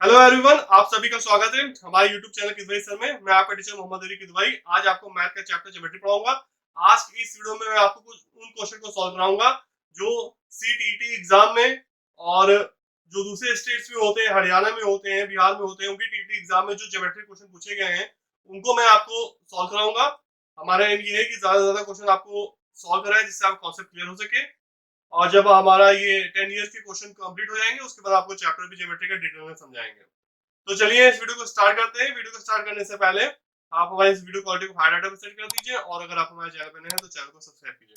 Hello everyone, आप सभी का स्वागत है हमारे यूट्यूब चैनल किदवई सर में। मैं आपका टीचर मोहम्मद अली किदवई। आज आपको मैथ का चैप्टर ज्योमेट्री पढ़ाऊंगा। आज की इस वीडियो में मैं आपको कुछ उन क्वेश्चन को सॉल्व कराऊंगा जो सीटीईटी एग्जाम में और जो दूसरे स्टेट्स में होते हैं, हरियाणा में होते हैं, बिहार में होते हैं, उनके टीईटी एग्जाम में जो ज्योमेट्री क्वेश्चन पूछे गए हैं उनको मैं आपको सॉल्व कराऊंगा। हमारा एम ये है कि ज्यादा से ज्यादा क्वेश्चन आपको सॉल्व कराए जिससे आपका कॉन्सेप्ट क्लियर हो सके। और जब हमारा ये 10 इयर्स के क्वेश्चन कंप्लीट हो जाएंगे उसके बाद आपको चैप्टर भी ज्योमेट्री का डिटेल में समझाएंगे। तो चलिए इस वीडियो को स्टार्ट करते हैं। वीडियो को स्टार्ट करने से पहले आप हमारे इस वीडियो क्वालिटी को हाई डाटा पे सेट कर दीजिए और अगर आप हमारे चैनल पर नए हैं तो चैनल को सब्सक्राइब कीजिए।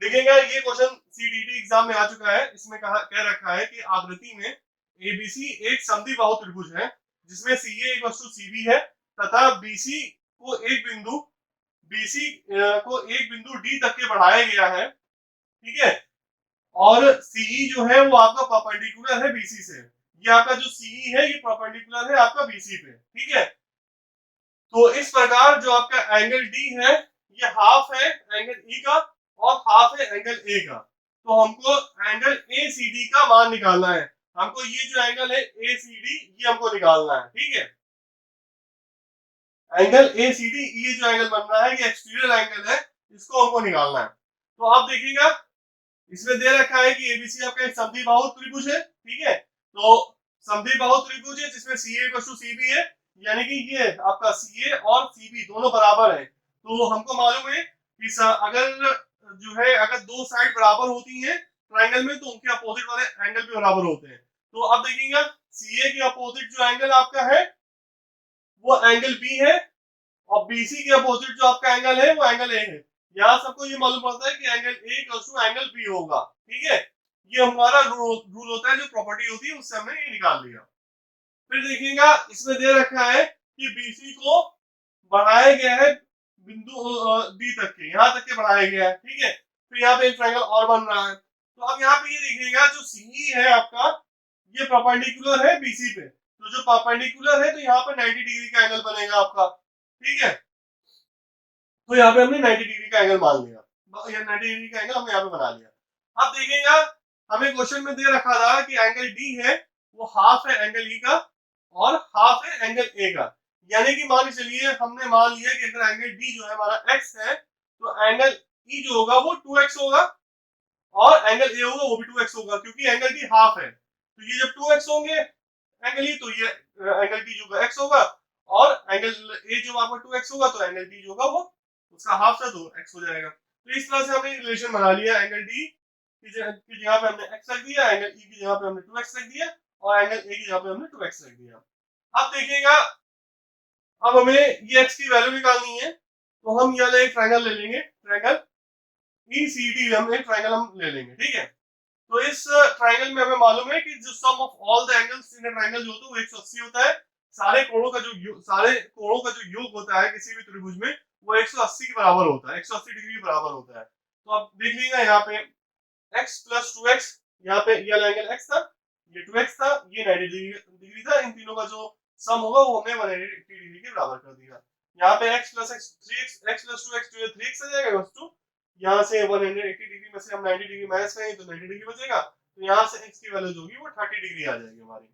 देखिएगा ये क्वेश्चन सीटीटी एग्जाम में आ चुका है। इसमें कह रखा है कि आकृति में एबीसी एक समद्विबाहु त्रिभुज है जिसमें सीए इक्वल टू सीबी है तथा बीसी को एक बिंदु डी तक के बढ़ाया गया है। ठीक है। और सीई जो है वो आपका परपेंडिकुलर है बीसी से। ये आपका जो सीई है ये परपेंडिकुलर है आपका बीसी पे। ठीक है। तो इस प्रकार जो आपका एंगल डी है ये हाफ है एंगल ई का और हाफ है एंगल ए का। तो हमको एंगल ए सी डी का मान निकालना है। हमको ये जो एंगल है ए सी डी ये हमको निकालना है। ठीक है। एंगल ए सी डी ये जो एंगल बन रहा है ये एक्सटीरियर एंगल है, इसको हमको निकालना है। तो आप देखिएगा इसमें दे रखा है कि एबीसी आपका एक समद्विबाहु त्रिभुज है। ठीक है। तो समद्विबाहु त्रिभुज है जिसमें सीए इक्वल टू सीबी है, यानी कि ये आपका सीए और सीबी दोनों बराबर है। तो हमको मालूम है कि अगर जो है अगर दो साइड बराबर होती हैं ट्रायंगल में तो उनके अपोजिट वाले एंगल भी बराबर होते हैं। तो अब देखिएगा सीए के अपोजिट जो एंगल आपका है वो एंगल बी है और बीसी के अपोजिट जो आपका एंगल है वो एंगल ए है। यहाँ सबको ये मालूम पड़ता है कि angle A equal to angle B होगा। ठीक है। ये हमारा रूल होता है, जो प्रॉपर्टी होती है उससे हमने ये निकाल लिया। फिर देखिएगा इसमें दे रखा है कि बीसी को बढ़ाया गया है बिंदु डी तक के, यहाँ तक के बढ़ाया गया है। ठीक है। फिर यहाँ पे एक ट्रायंगल और बन रहा है। तो अब यहाँ पे ये देखिएगा जो सीई है आपका ये परपेंडिकुलर है बीसी पे। तो जो परपेंडिकुलर है तो यहाँ पे 90 डिग्री का एंगल बनेगा आपका। ठीक है। तो यहाँ पे हमने 90 डिग्री का एंगल मान लिया, 90 डिग्री का एंगल हमने यहाँ पे बना लिया। अब देखिएगा हमें क्वेश्चन में दे रखा था कि एंगल डी है वो हाफ है एंगल ई का और हाफ है एंगल ए का। यानी कि मान के चलिए हमने मान लिया कि अगर एंगल डी जो है हमारा एक्स है तो एंगल ई जो होगा वो 2x होगा और एंगल ए होगा वो भी 2x होगा, क्योंकि एंगल डी हाफ है। तो ये जब 2x होंगे एंगल ई तो ये एंगल डी जो x होगा और एंगल ए जो आपका 2x होगा तो एंगल डी जो होगा वो उसका हाफ था तो x हो जाएगा। तो इस तरह से हमने रिलेशन बना लिया। एंगल डी की जगह पे हमने x रख दिया, एंगल ई की जगह पे हमने 2x रख दिया और एंगल ए की जगह पे हमने 2x रख दिया। अब देखिएगा अब हमें ये x की वैल्यू निकालनी है। तो हम यहाँ एक ट्रायंगल ले लेंगे, ट्रायंगल ईसीडी हम एक ट्रायंगल हम ले लेंगे। ठीक है। तो इस ट्रायंगल में हमें मालूम है कि जो sum of all the angles in a triangle जो होता है वो 180 होता है। सारे कोणों का जो योग होता है किसी भी त्रिभुज में वो 180 के बराबर होता है, 180 डिग्री के बराबर होता है। तो आप देख लीजिएगा यहाँ पे x प्लस 2x, यहाँ पे ये एंगल x था, ये 2x था, ये 90 डिग्री था। इन तीनों का जो सम होगा वो हमने 180 डिग्री के बराबर कर दिया। यहाँ पे x plus x 3x, x plus 2x जो है 3x आ जाएगा, बस 2। यहाँ से 180 डिग्री में से हम 90 डिग्री माइनस करेंगे तो 90 डिग्री बचेगा। तो यहाँ से x की वैल्यू जो होगी वो 30 डिग्री आ जाएगी हमारी।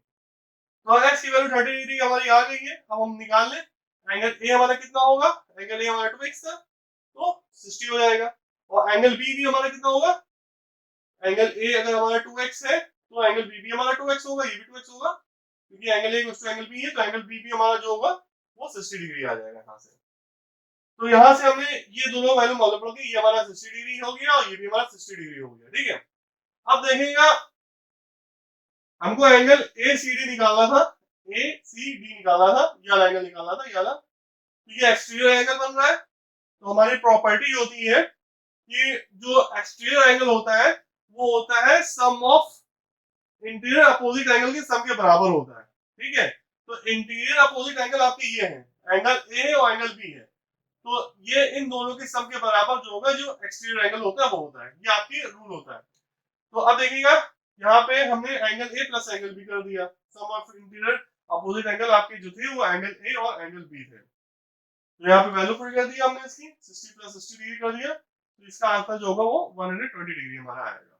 तो x की वैल्यू 30 डिग्री हमारी आ गई है। अब हम निकाल लें एंगल ए हमारा कितना होगा। एंगल ए हमारा 2x था तो 60 हो जाएगा। और एंगल बी भी हमारा कितना होगा, एंगल ए अगर हमारा 2x है तो एंगल बी भी हमारा 2x होगा, ये भी 2x होगा, क्योंकि angle A equal to angle B है तो एंगल बी भी हमारा जो होगा वो 60 डिग्री आ जाएगा यहाँ से। तो यहाँ से हमने ये दोनों वैल्यू मालूम पड़ गई, ये हमारा 60 डिग्री हो गया और ये भी हमारा 60 डिग्री हो गया। ठीक है। अब देखिएगा हमको एंगल ए सी डी निकालना था, ए सी डी निकालना था, ये वाला एंगल निकालना था, ये वाला। तो ये एक्सटीरियर एंगल बन रहा है। तो हमारी प्रॉपर्टी होती है कि जो एक्सटीरियर एंगल होता है वो होता है सम ऑफ इंटीरियर अपोजिट एंगल के सम के बराबर होता है। ठीक है। तो इंटीरियर अपोजिट एंगल आपके ये है, एंगल ए और एंगल बी है। तो ये इन दोनों के सम के बराबर जो होगा जो एक्सटीरियर एंगल होता है वो होता है, ये आपकी रूल होता है। तो अब देखिएगा यहाँ पे हमने angle A plus angle B कर दिया। Sum of interior opposite angle आपके जो थे वो एंगल ए और एंगल बी थे। तो यहाँ पे वैल्यू पुट कर दिया हमने इसकी, 60 प्लस 60 डिग्री कर दिया। तो इसका आंसर जो होगा वो 120 डिग्री हमारा आएगा।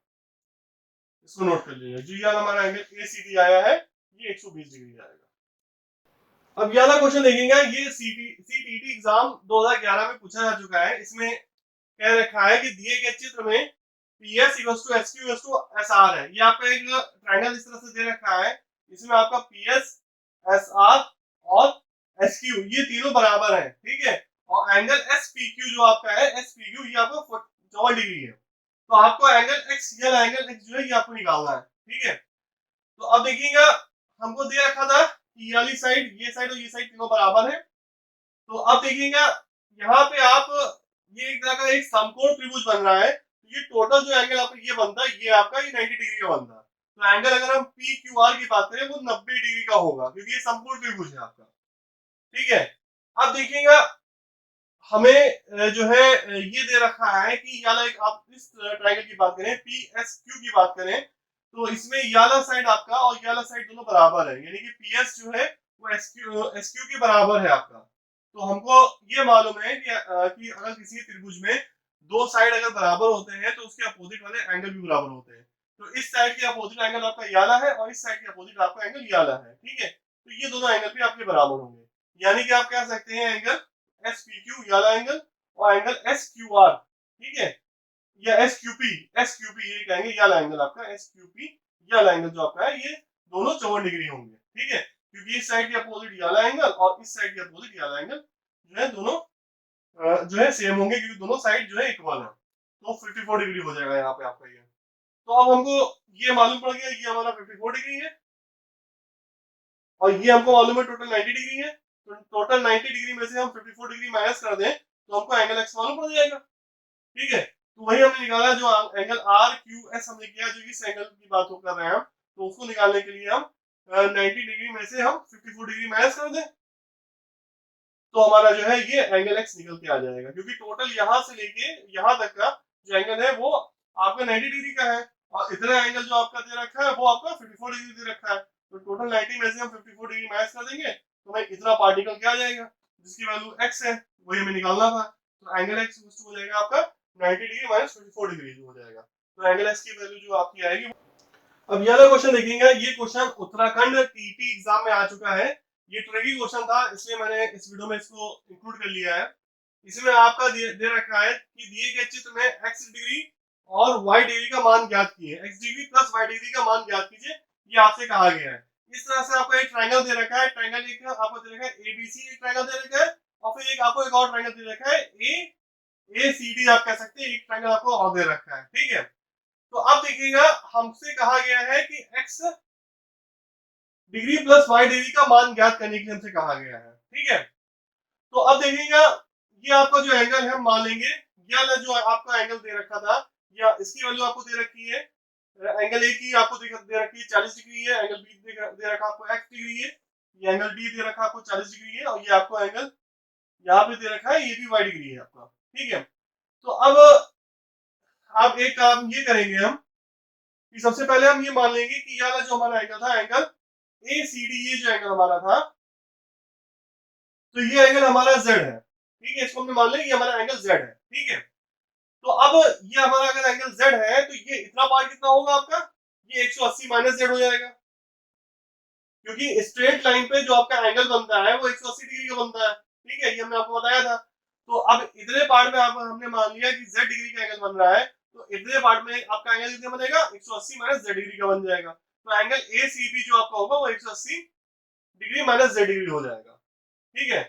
इसको नोट कर लीजिए। जो ये हमारा एंगल ए सी डी आया है ये 120 डिग्री आएगा। अब ये वाला क्वेश्चन देखेंगे, ये सीटीटी एग्जाम 2011 में पूछा जा चुका है। इसमें कह रखा है कि दिए गए चित्र में PS equals to SQ equals to SR है। ये आपका एक ट्रायंगल इस तरह से दे रखा है, इसमें आपका PS, SR और SQ ये तीनों बराबर हैं, ठीक है। और एंगल SPQ जो आपका है, SPQ ये आपका 54 डिग्री है। तो आपको एंगल X, ये एंगल X जो है ये आपको निकालना है, ठीक है। तो अब देखिएगा, हमको दे रखा था कि ये वाली साइड, ये साइड और ये साइड तीनों बराबर है। तो अब देखिएगा यहाँ पे आप, ये एक तरह का एक समकोण त्रिभुज बन रहा है। तो ये टोटल जो एंगल आपका ये बनता है, ये आपका ये 90 डिग्री का बनता है। तो एंगल अगर हम PQR की बात करें वो 90 डिग्री का होगा, क्योंकि ये समकोण त्रिभुज है आपका, ठीक है। अब देखिएगा हमें जो है ये दे रखा है कि याला एक, आप इस ट्रायंगल की बात करें, PSQ की बात करें, तो इसमें याला साइड आपका और याला साइड दोनों बराबर है, यानी कि PS जो है वो SQ के बराबर है आपका। तो हमको ये मालूम है कि अगर किसी त्रिभुज में दो साइड अगर बराबर होते हैं तो उसके अपोजिट वाले एंगल भी बराबर होते हैं। तो इस साइड के अपोजिट एंगल आपका याला है और इस साइड के अपोजिट आपका एंगल याला है, ठीक है। तो ये दोनों एंगल भी आपके बराबर होंगे, यानी कि आप कह सकते हैं एंगल SPQ याला एंगल और एंगल SQR, ठीक है, या SQP ये कहेंगे याला एंगल आपका, SQP याला एंगल जो आपका है ये दोनों 54 डिग्री होंगे, ठीक है। क्योंकि इस साइड के अपोजिट याला एंगल और इस साइड के अपोजिट याला एंगल जो है दोनों जो है सेम होंगे, क्योंकि दोनों साइड जो है इक्वल है। तो 54 डिग्री हो जाएगा यहाँ पे आपका ये। तो अब हमको ये मालूम पड़ गया, ये हमारा 54 डिग्री है और ये हमको मालूम है टोटल 90 डिग्री है। तो टोटल 90 डिग्री में से हम 54 डिग्री माइनस कर दें तो हमको एंगल एक्स मालूम पड़ जाएगा, ठीक है। तो वही हमने निकाला जो एंगल RQS हमने किया, जो इस एंगल की बात कर रहे हैं हम, तो उसको निकालने के लिए हम 90 डिग्री में से हम 54 डिग्री माइनस कर दें तो हमारा जो है ये एंगल एक्स निकल के आ जाएगा, क्योंकि टोटल यहाँ से लेके यहाँ तक का जो एंगल है वो आपका 90 डिग्री का है और इतना एंगल जो आपका दे रखा है वो आपका 54 डिग्री दे रखा है। तो टोटल 90 में से हम 54 डिग्री माइनस कर देंगे तो भाई इतना पार्टिकल क्या आ जाएगा, जिसकी वैल्यू एक्स है, वही हमें निकालना था। तो एंगल एक्स हो जाएगा आपका 90 डिग्री माइनस 54 डिग्री हो जाएगा। तो एंगल एक्स की वैल्यू जो आपकी आएगी। अब ये वाला क्वेश्चन देखेंगे, ये क्वेश्चन उत्तराखंड टीटी एग्जाम में आ चुका है। ये ट्रिकी क्वेश्चन था, इसलिए मैंने इस वीडियो में इसको इंक्लूड कर लिया है। इसमें आपका दे रखा है कि दिए गए चित्र में x डिग्री और y डिग्री का मान ज्ञात कीजिए, x degree plus y degree का मान ज्ञात कीजिए, ये आपसे कहा गया है। इस तरह से आपको एक ट्रायंगल दे रखा है, ट्रायंगल एक आपको दे रखा है ABC, एक ट्रायंगल दे रखा है और फिर एक आपको एक और ट्रायंगल दे रखा है ACD, आप कह सकते हैं एक ट्रायंगल आपको और दे रखा है, ठीक है। तो अब देखिएगा हमसे कहा गया है कि x degree plus y degree का मान ज्ञात करने के लिए हमसे कहा गया है, ठीक है। तो अब देखिएगा ये आपका जो एंगल है हम मान लेंगे, ये जो आपका एंगल दे रखा था या इसकी वैल्यू आपको दे रखी है, एंगल ए की आपको दे रखी है 40 डिग्री है, एंगल बी दे रखा आपको x डिग्री है, ये एंगल डी दे रखा आपको 40 डिग्री है और ये आपको एंगल यहाँ पे दे रखा है ये भी y डिग्री है आपका, ठीक है। तो अब आप एक काम ये करेंगे हम कि सबसे पहले हम ये मान लेंगे कि ये जो हमारा एंगल था, एंगल ACD, ये जो एंगल हमारा था, तो ये एंगल हमारा Z है, ठीक है। इसको हमने मान लिया ये हमारा एंगल Z है, ठीक है। तो अब ये हमारा अगर एंगल Z है तो ये इतना पार्ट कितना होगा आपका, ये 180 माइनस Z हो जाएगा, क्योंकि स्ट्रेट लाइन पे जो आपका एंगल बनता है वो 180 डिग्री का बनता है, ठीक है, ये हमने आपको बताया था। तो अब इतने पार्ट में आप हमने मान लिया कि Z डिग्री का एंगल बन रहा है, तो इतने पार्ट में आपका एंगल कितना बनेगा, 180 माइनस Z डिग्री का बन जाएगा। तो एंगल ACB जो आपका होगा वो 180 डिग्री माइनस Z डिग्री हो जाएगा, ठीक है।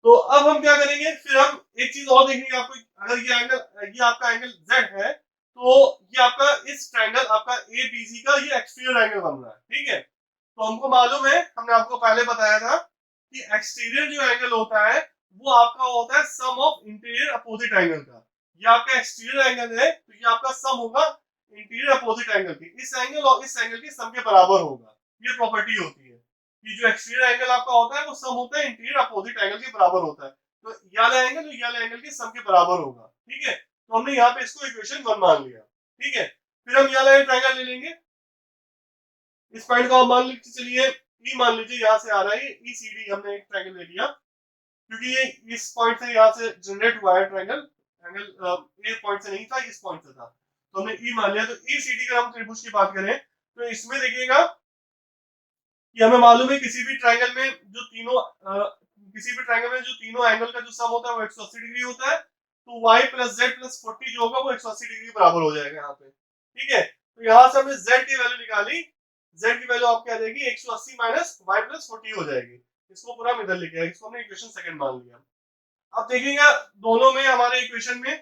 तो अब हम क्या करेंगे, फिर हम एक चीज और देखेंगे आपको, अगर ये आपका एंगल Z है तो ये आपका इस ट्रायंगल आपका ABC का ये एक्सटीरियर एंगल बन रहा है, ठीक है। तो हमको मालूम है, हमने आपको पहले बताया था कि एक्सटीरियर जो एंगल होता है वो आपका होता है सम ऑफ इंटीरियर अपोजिट एंगल का। ये आपका एक्सटीरियर एंगल है तो ये आपका सम होगा इंटीरियर अपोजिट एंगल की, इस एंगल और इस एंगल की सम के बराबर होगा। ये प्रॉपर्टी होती है कि जो एक्सटीरियर एंगल आपका होता है वो सम होता है इंटीरियर अपोजिट एंगल के बराबर होता है। तो ये वाला एंगल के सम के बराबर होगा, ठीक है। तो हमने यहाँ पे इसको इक्वेशन 1 मान लिया, ठीक है। फिर हम ये वाला ट्रायंगल ले लेंगे, इस पॉइंट को आप मान लीजिए, चलिए ई मान लीजिए, यहाँ से आ रहा है ECD, हमने एक ट्रायंगल ले लिया क्योंकि ये इस पॉइंट से यहाँ से जनरेट हुआ है ट्रायंगल, एंगल ए पॉइंट से नहीं था, इस पॉइंट से था, तो हमने ई मान लिया। तो ECD का हम त्रिभुज की बात करें तो इसमें देखिएगा कि हमें मालूम है किसी भी ट्रायंगल में जो तीनों एंगल का जो सम होता है वो 180 डिग्री होता है, तो y प्लस जेड प्लस 40 जो होगा वो 180 डिग्री बराबर हो जाएगा यहाँ पे। ठीक है, तो यहाँ से हमने z की वैल्यू निकाली, z की वैल्यू आपकी आ जाएगी 180 माइनस y प्लस 40 हो जाएगी। इसको पूरा हम इधर लेके आए, इसको हमने इक्वेशन सेकंड मान लिया। अब देखिएगा दोनों में हमारे इक्वेशन में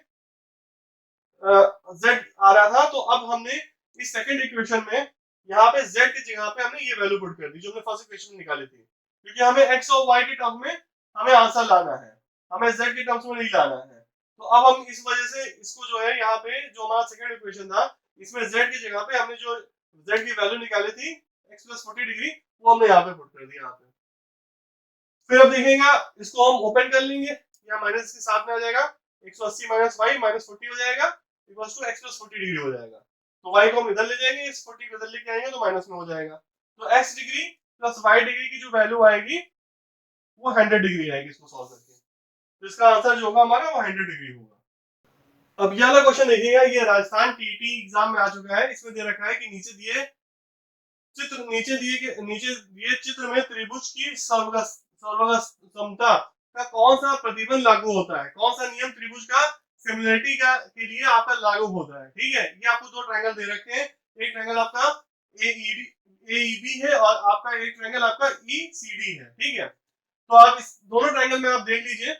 z आ रहा था, तो अब हमने इस सेकंड इक्वेशन में यहाँ पे z की जगह पे हमने ये वैल्यू पुट कर दी जो हमने फर्स्ट इक्वेशन में निकाली थी, क्योंकि हमें x और y के टर्म में हमें आंसर लाना है, हमें z के टर्म्स में नहीं लाना है। तो अब हम इस वजह से इसको जो है यहाँ पे जो हमारा सेकंड इक्वेशन था इसमें z की जगह पे हमने जो z की वैल्यू निकाली थी x प्लस 40 डिग्री वो हमने यहाँ पे पुट कर दिया यहाँ पे। फिर अब देखेंगे इसको हम ओपन कर लेंगे, या माइनस के साथ में आ जाएगा 180 माइनस y माइनस 40 हो जाएगा equals to x plus 40 degree हो जाएगा। तो y को हम इधर ले जाएंगे, इस 40 को इधर लेके आएंगे तो माइनस में हो जाएगा। तो x degree plus y degree की जो वैल्यू आएगी वो 100 डिग्री आएगी इसको सॉल्व करके। तो इसका आंसर जो होगा हमारा वो 100 डिग्री होगा। अब ये वाला क्वेश्चन देखिएगा, ये राजस्थान टीटी एग्जाम में आ चुका है। इसमें दे रखा है कि नीचे दिए चित्र में त्रिभुज की सर्वसमता का कौन सा प्रतिबंध लागू होता है, कौन सा नियम त्रिभुज का सिमिलरिटी का के लिए आपका लागू होता है। ठीक है, ये आपको दो ट्रायंगल दे रखे हैं, एक ट्रायंगल आपका AEB है और आपका एक ट्रायंगल आपका ECD है। ठीक है, तो आप इस दोनों ट्रायंगल में आप देख लीजिए,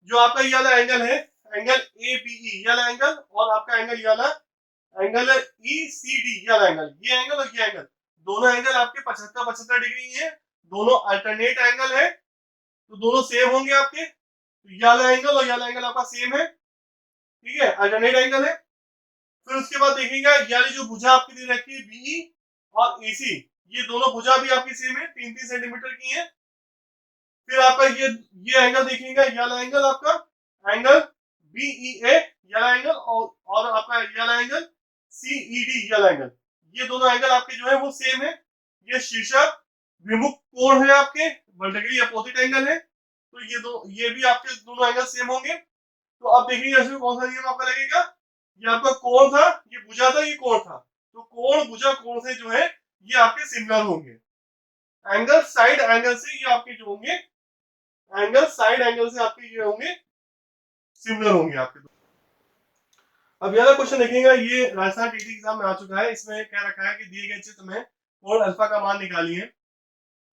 जो आपका ये वाला एंगल है एंगल ABE ये वाला एंगल, और आपका एंगल ये वाला एंगल ECD ये वाला एंगल, ये एंगल और ये एंगल, दोनों एंगल आपके 75-75 डिग्री है, दोनों अल्टरनेट एंगल है, तो दोनों सेम होंगे आपके। तो ये वाला एंगल और ये वाला एंगल आपका सेम है, ठीक है, अल्टरनेट एंगल है। फिर उसके बाद देखेंगे ये वाली जो भुजा आपकी दे रखी है BE और AC, ये दोनों भुजा भी आपकी सेम है, 3-3 सेंटीमीटर की है। फिर आपका ये एंगल देखेंगे, ये वाला एंगल आपका एंगल BEA ये वाला एंगल, और आपका ये वाला एंगल CED ये वाला एंगल, ये दोनों एंगल आपके जो है वो सेम है। ये शीर्षक विमुख कोण है आपके, वर्टिकली अपोजिट एंगल है, तो ये भी आपके दोनों एंगल सेम होंगे। तो अब देखिए इसमें कौन सा नियम आपका लगेगा, ये आपका कोण था, ये भुजा था, ये कोण था, तो कोण भुजा कोण से जो है ये आपके सिमिलर होंगे। एंगल साइड एंगल से ये आपके जो होंगे, एंगल साइड एंगल से आपके ये होंगे सिमिलर होंगे आपके। अब यह क्वेश्चन देखेंगे, ये राजस्थान टीटी एग्जाम में आ चुका है। इसमें क्या रखा है कि दिए गए चित्र में कोण अल्फा का मान निकालिए।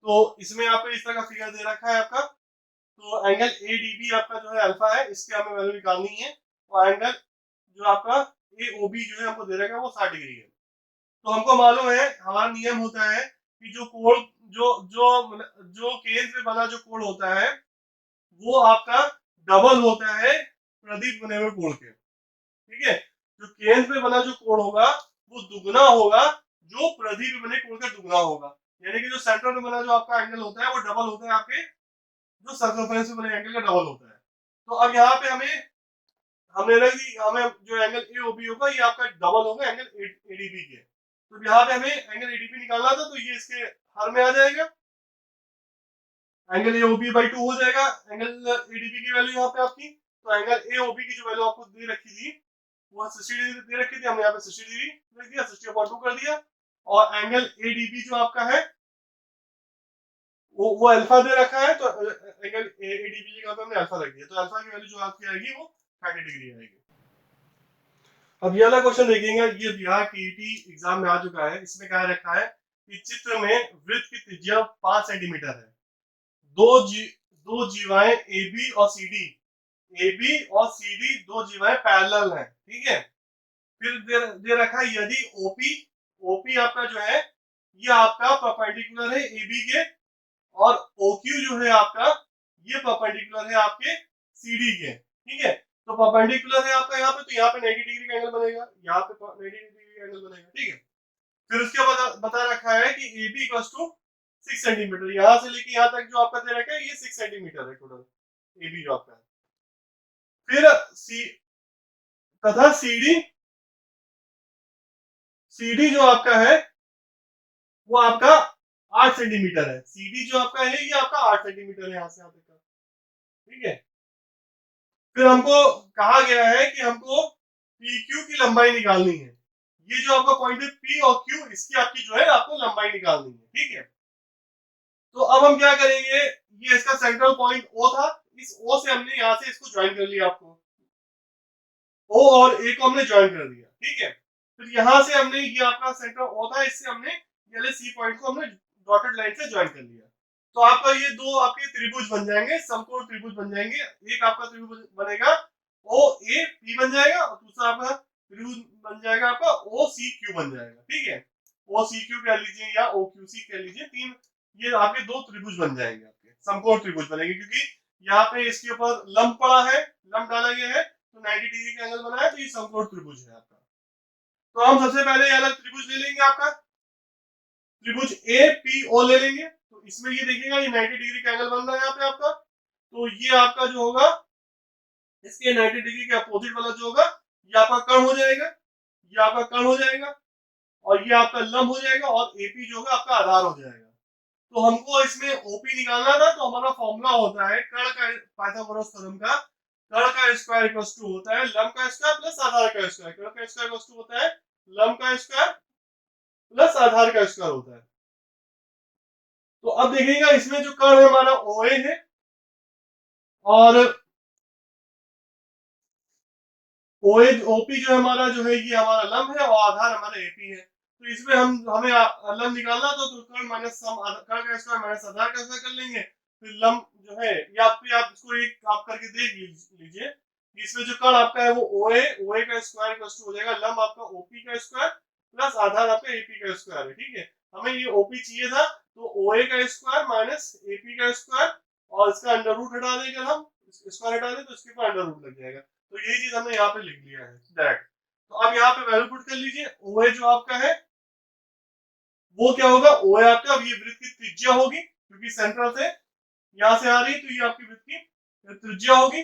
तो इसमें आपको इस तरह का फिगर दे रखा है आपका, तो एंगल ADB आपका जो है अल्फा है, इसके हमें वैल्यू निकालनी है, और एंगल जो आपका AOB जो है हमको दे रखा है वो 60 डिग्री है। तो हमको मालूम है, हमारा नियम होता है कि जो कोण जो जो जो केंद्र में बना जो कोण होता है वो आपका डबल होता है प्रदीप बने हुए कोण के। ठीक है, जो केंद्र में बना जो कोण होगा वो दुगना होगा जो प्रदीप में बने कोण का दुगना होगा, यानी कि जो सेंटर में बना जो आपका एंगल होता है वो डबल होता है आपके जो सर्कमफ्रेंस में बने एंगल का डबल होता है। तो अब यहाँ पे हमने हमें जो एंगल AOB होगा ये आपका डबल होगा एंगल ADB के। तो यहाँ पे हमें एंगल ADB निकालना था, तो ये इसके हर में आ जाएगा, एंगल AOB by 2 हो जाएगा एंगल ADB की वैल्यू यहाँ पे आपकी। तो एंगल AOB की जो वैल्यू आपको दे रखी थी वो 60 डिग्री दे रखी थी, हमने यहाँ पे 60 डिग्री रख दिया, 60/2 कर दिया। और एंगल ADB जो आपका है वो अल्फा दे रखा है, तो एंगल ADB की जगह पे हमने अल्फा रख दिया, तो अल्फा की वैल्यू जो आपकी आएगी वो 30 डिग्री आएगी। अब ये वाला क्वेश्चन देखेंगे, ये बिहार टीटी एग्जाम में आ चुका है। इसमें क्या रखा है कि चित्र में वृत्त की त्रिज्या 5 सेंटीमीटर है, दो जीवाएं AB और CD दो जीवाएं पैरेलल हैं। ठीक है, फिर दे रखा है यदि OP आपका जो है ये आपका परपेंडिकुलर है AB के, और OQ जो है आपका ये परपेंडिकुलर है आपके CD के। ठीक है, तो परपेंडिकुलर है आपका यहाँ पे, तो यहाँ पे 90 डिग्री का एंगल बनेगा, यहाँ पे 90 डिग्री का एंगल बनेगा। ठीक है, फिर उसके बाद बता रखा है कि AB इक्वल्स टू 6 सेंटीमीटर, यहाँ से लेके यहाँ तक जो आपका दे रखा है ये 6 सेंटीमीटर है टोटल AB जो आपका है। फिर तथा CD जो आपका है वो आपका 8 सेंटीमीटर है। CD जो आपका है ये आपका 8 सेंटीमीटर है यहाँ से यहाँ तक का। ठीक है, फिर हमको कहा गया है कि हमको PQ की लंबाई निकालनी है। ये जो आपका पॉइंट है P और Q, इसकी आपकी जो है आपको लंबाई निकालनी है। ठीक है, हम क्या करेंगे, ये इसका सेंट्रल पॉइंट ओ था, इस ओ से हमने यहाँ से इसको ज्वाइन कर लिया, आपको ओ और ए को हमने ज्वाइन कर दिया, ठीक है। फिर यहाँ से हमने, ये आपका सेंटर ओ था, इससे हमने ये सी पॉइंट को हमने डॉटेड लाइन से ज्वाइन कर लिया। तो आपका ये दो आपके त्रिभुज बन जाएंगे, समकोण त्रिभुज बन जाएंगे। एक आपका त्रिभुज बनेगा ओ ए पी बन जाएगा, और दूसरा आपका त्रिभुज बन जाएगा आपका ओ सी क्यू बन जाएगा, ठीक है। ओ सी क्यू कह लीजिए या ओ क्यू सी कह लीजिए, तीन ये आपके दो त्रिभुज बन जाएंगे, आपके समकोण त्रिभुज बनेंगे, क्योंकि यहाँ पे इसके ऊपर लंब पड़ा है, लंब डाला गया है, तो 90 डिग्री का एंगल बना है, तो ये समकोण त्रिभुज है आपका। तो हम सबसे पहले ये अलग त्रिभुज ले लेंगे, आपका त्रिभुज ए पी ओ ले लेंगे। तो इसमें ये देखिएगा, ये 90 डिग्री का एंगल बन रहा है यहाँ पे आपका। तो ये आपका जो होगा, इसके 90 डिग्री के अपोजिट वाला जो होगा, ये आपका कर्ण हो जाएगा, ये आपका कर्ण हो जाएगा, और ये आपका लंब हो जाएगा, और एपी जो होगा आपका आधार हो जाएगा। तो हमको इसमें ओपी निकालना था, तो हमारा फॉर्मूला होता है कर्ण का, पाइथागोरस थ्योरम का, कर्ण का स्क्वायर इक्वल्स टू होता है लंब का स्क्वायर प्लस आधार का स्क्वायर। कर्ण का स्क्वायर इक्वल्स टू होता है लंब का स्क्वायर प्लस आधार का स्क्वायर होता है। तो अब देखिएगा, इसमें जो कर्ण है हमारा ओए है, और ओए ओपी जो है हमारा, जो है ये हमारा लंब है, और आधार हमारा एपी है। तो इसमें हमें लंब निकालना था, तो कर्ण माइनस सम, कर्ण का स्क्वायर माइनस आधार का स्क्वायर कर लेंगे। फिर लंब जो है, या आप इसको एक आप करके देख लीजिए, इसमें जो कर्ण आपका है वो ओए, ओए का स्क्वायर इक्वल टू हो जाएगा लंब आपका ओपी का स्क्वायर प्लस आधार आपका एपी का स्क्वायर है, ठीक है। हमें ये ओपी चाहिए था, तो ओए का स्क्वायर माइनस एपी का स्क्वायर, और इसका अंडर रूट हटा देंगे, हम स्क्वायर हटा दें तो इसके ऊपर अंडर रूट लग जाएगा। तो यही चीज हमने यहाँ पे लिख लिया है डायरेक्ट। तो अब यहाँ पे वैल्यू पुट कर लीजिए, ओए जो आपका है वो क्या होगा, ओए आपका ये वृत्त की त्रिज्या होगी, क्योंकि सेंटर से यहाँ से आ रही है, तो ये आपकी वृत्त की त्रिज्या होगी।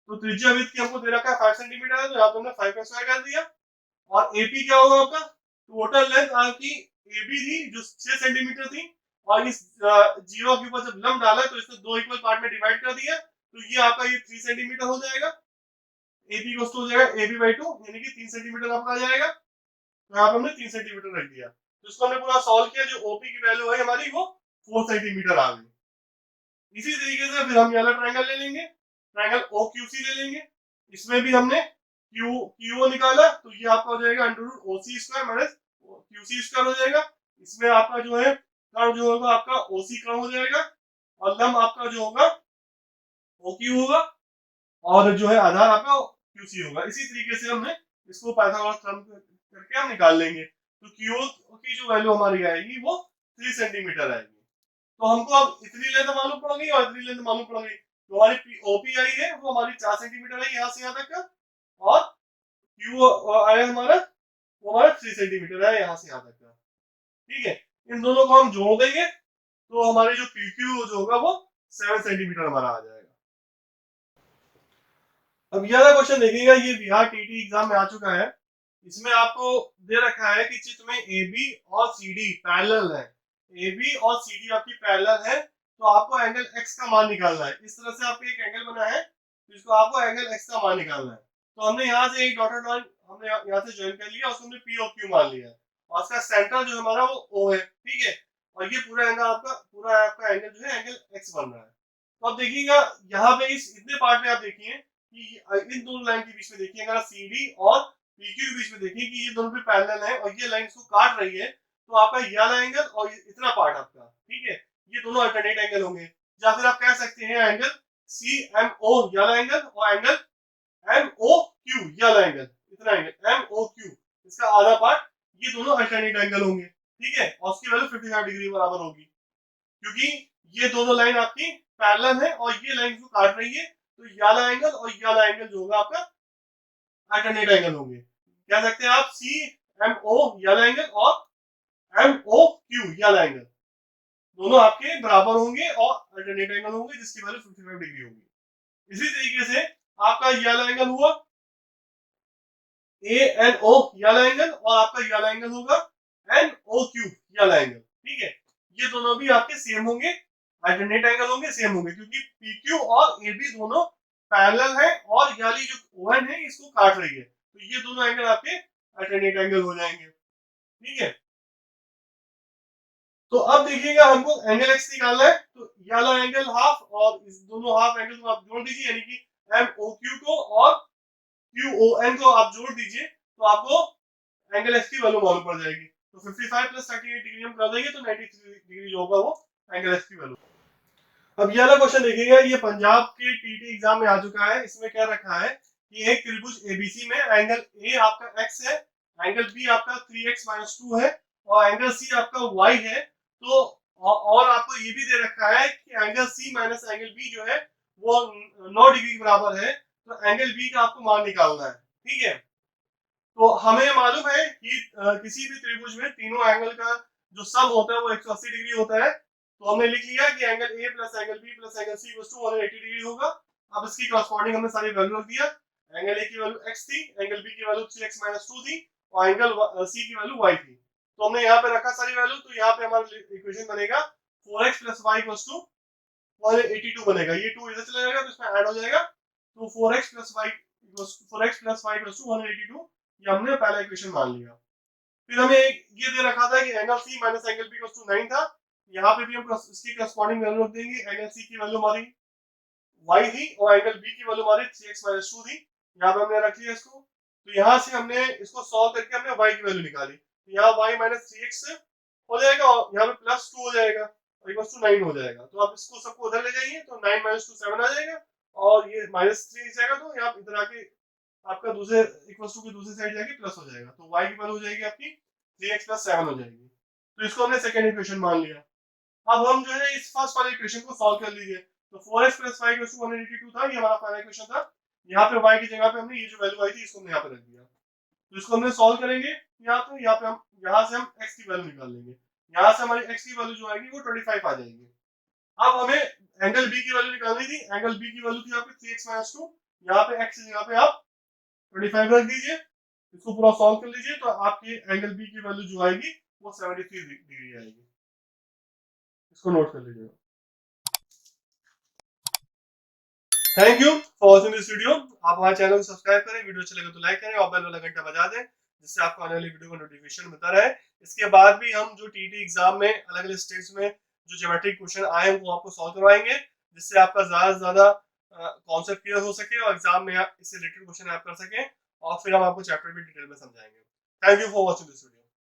तो त्रिज्या वृत्त की हमको दे रखा है 5 सेंटीमीटर है, तो यहाँ पे हमने 5 का स्क्वायर कर दिया। और एपी क्या होगा आपका, टोटल लेंथ आपकी एबी थी जो 6 सेंटीमीटर थी, और इस जीरो के ऊपर जब लंब डाला तो इसको दो इक्वल पार्ट में डिवाइड कर दिया, तो ये आपका ये 3 सेंटीमीटर हो जाएगा। एबी को हो जाएगा एबी बाई 2, यानी कि 3 सेंटीमीटर आपका आ जाएगा। तो यहाँ पे हमने 3 सेंटीमीटर रख दिया, तो इसको हमने पूरा सॉल्व किया, जो ओपी की वैल्यू है हमारी वो 4 सेंटीमीटर आ गई। इसी तरीके से फिर हम ये वाला ट्रायंगल ले लेंगे, ट्रायंगल ओ क्यू सी ले लेंगे। इसमें भी हमने क्यू निकाला, तो ये आपका हो जाएगा under root O C square minus Q C square हो जाएगा। इसमें आपका जो है कर्ण जो होगा आपका ओ सी कर्ण हो जाएगा, और लंब आपका जो होगा ओ क्यू होगा, और जो है आधार आपका क्यू सी होगा। इसी तरीके से हमने इसको पाइथागोरस थ्योरम करके हम निकाल लेंगे। तो क्यू की जो वैल्यू हमारी आएगी वो 3 सेंटीमीटर आएगी। तो हमको अब इतनी लेंथ मालूम पड़ गई और इतनी लेंथ मालूम पड़ गई, तो हमारी ओपी आई है वो हमारी 4 सेंटीमीटर है यहाँ से यहाँ तक का, और क्यू आया हमारा वो हमारा 3 सेंटीमीटर है यहाँ से यहाँ तक का, ठीक है। इन दोनों को हम जोड़ देंगे, तो हमारे जो पी क्यू जो होगा वो 7 सेंटीमीटर हमारा आ जाएगा। अब ये वाला क्वेश्चन देखिएगा, ये बिहार टीटी एग्जाम में आ चुका है। इसमें आपको दे रखा है कि चित्र में ए बी और सी डी पैरेलल है, ए बी और सी डी आपकी पैरेलल है, तो आपको एंगल एक्स का मान निकालना है। इस तरह से आपको एक एंगल बना है, तो इसको आपको एंगल एक्स का मान निकालना है। तो हमने यहाँ से एक डॉटेड लाइन हमने यहाँ से ज्वाइन कर लिया, उसको हमने पी और क्यू मान लिया है, और उसका सेंटर जो हमारा वो ओ है, ठीक है। और ये पूरा आपका एंगल जो है एंगल एक्स बन रहा है। तो अब देखिएगा यहाँ पे इस इतने पार्ट में आप देखिए कि इन दोनों लाइन के बीच में देखिए, अगर सी डी और पीक्यू के बीच में देखिए कि ये दोनों भी पैरेलल है, और ये लाइन इसको काट रही है, तो आपका ये वाला एंगल और इतना पार्ट आपका, ठीक है, ये दोनों अल्टरनेट एंगल होंगे। या फिर आप कह सकते हैं एंगल सी एम ओ ये वाला एंगल, और एंगल एम ओ क्यू ये वाला एंगल, इतना एंगल एम ओ क्यू इसका आधा पार्ट, ये दोनों अल्टरनेट एंगल होंगे, ठीक है। और उसकी वैल्यू 55 डिग्री बराबर होगी, क्योंकि ये दोनों लाइन आपकी पैरेलल है, और ये लाइन को काट रही है, तो ये वाला एंगल और ये वाला एंगल जो होगा आपका अल्टरनेट एंगल होंगे। कह सकते हैं आप सी एम ओ ये वाला एंगल और एम ओ क्यू ये वाला एंगल दोनों आपके बराबर होंगे और अल्टरनेट एंगल होंगे, जिसकी वैल्यू 55 डिग्री होगी। इसी तरीके से आपका ये वाला एंगल हुआ ए एन ओ ये वाला एंगल, और आपका ये वाला एंगल होगा एन ओ क्यू ये वाला एंगल, ठीक है। ये दोनों भी आपके सेम होंगे, अल्टरनेट एंगल होंगे, सेम होंगे, क्योंकि पी क्यू और ए बी दोनों पैरेलल है, और ये वाली जो ओएन है इसको काट रही है, तो ये दोनों एंगल आपके अल्टरनेट एंगल हो जाएंगे, ठीक है। तो अब देखिएगा हमको एंगल एक्स निकालना है, तो ये वाला एंगल हाफ और इस दोनों हाफ एंगल को आप जोड़ दीजिए, यानी कि एम ओ क्यू को और क्यू ओ एन को आप जोड़ दीजिए, तो आपको एंगल एक्स की वैल्यू मालूम पड़ जाएगी। तो 55 प्लस 38 डिग्री हम कर देंगे तो 93 डिग्री जो होगा वो एंगल एक्स की वैल्यू। अब ये वाला क्वेश्चन देखिएगा, ये पंजाब के टीटी एग्जाम में आ चुका है। इसमें क्या रखा है कि एक त्रिभुज एबीसी में एंगल ए आपका एक्स है, एंगल बी आपका 3x-2 है और एंगल सी आपका वाई है। तो और आपको ये भी दे रखा है कि angle C minus angle B जो है वो 9 डिग्री के बराबर है। तो एंगल बी का आपको मान निकालना है, ठीक है। तो हमें मालूम है कि किसी भी त्रिभुज में तीनों एंगल का जो सम होता है वो 180 डिग्री होता है। तो हमने लिख लिया कि angle A plus angle B plus angle C equals to 180 degree होगा। अब इसकी कॉरस्पॉन्डिंग हमने सारी वैल्यू रख दिया। एंगल ए की वैल्यू x थी, एंगल बी की वैल्यू 3x-2 थी और एंगल सी की वैल्यू y थी। तो हमने यहाँ पे रखा सारी वैल्यू, तो यहाँ पे हमारा इक्वेशन बनेगा 4x plus Y equals to 182 बनेगा। ये 2 इधर चला जाएगा तो इसमें ऐड हो जाएगा, तो 4x plus Y equals to 4x plus Y equals to 182, ये हमने पहला इक्वेशन मान लिया। फिर हमें ये दे रखा था कि angle C minus angle B equals to 9 था। यहाँ पे भी हम इसकी करस्पॉन्डिंग वैल्यू रख देंगे। एंगल सी की वैल्यू हमारी y थी और एंगल बी की वैल्यू हमारी 3x-2 थी। यहाँ पे हमने रख लिया इसको। तो यहाँ से हमने इसको सॉल्व करके हमने y की वैल्यू निकाली, तो यहाँ y माइनस 3x हो जाएगा और यहाँ पे प्लस 2 हो जाएगा और इक्वल्स टू 9 हो जाएगा। तो आप इसको सबको उधर ले जाइए तो 9 माइनस 2 7 आ जाएगा और ये माइनस 3 जाएगा, तो यहाँ इधर आके आपका दूसरे इक्वल्स टू की दूसरी साइड जाके प्लस हो जाएगा। तो y की वैल्यू हो जाएगी आपकी 3x प्लस 7 हो जाएगी। तो इसको हमने सेकंड इक्वेशन मान लिया। अब हम जो है इस फर्स्ट वाले इक्वेशन को सॉल्व कर लीजिए। तो 4x plus Y equals to 182 था, ये हमारा पहला इक्वेशन था। यहाँ पे y की जगह पे हमने ये जो वैल्यू आई थी इसको हमने यहाँ पे रख दिया। तो इसको हमने सॉल्व करेंगे यहाँ पे हम यहाँ से हम x की वैल्यू निकाल लेंगे। यहाँ से हमारी x की वैल्यू जो आएगी वो 25 आ जाएगी। अब हमें एंगल b की वैल्यू निकालनी थी। एंगल b की वैल्यू थी यहाँ पे 3x-2, यहाँ पे x की जगह पे आप 25 रख दीजिए। इसको पूरा सॉल्व कर लीजिए तो आपकी एंगल b की वैल्यू जो आएगी वो 73 डिग्री आएगी। इसको नोट कर लीजिएगा। Thank you for watching this video. आप हमारे चैनल को सब्सक्राइब करें, वीडियो अच्छा लगे तो लाइक करें और बेल वाला घंटा बजा दें, जिससे आपको आने वाली वीडियो का नोटिफिकेशन मिलता रहे। इसके बाद भी हम जो टीटी एग्जाम में अलग अलग स्टेट्स में जो ज्योमेट्रिक क्वेश्चन आए हैं वो आपको सॉल्व करवाएंगे, जिससे आपका ज्यादा से ज्यादा कॉन्सेप्ट क्लियर हो सके और एग्जाम में आप इससे रिलेटेड क्वेश्चन आप कर सकें और फिर हम आपको चैप्टर भी डिटेल में समझाएंगे। Thank you for watching this video.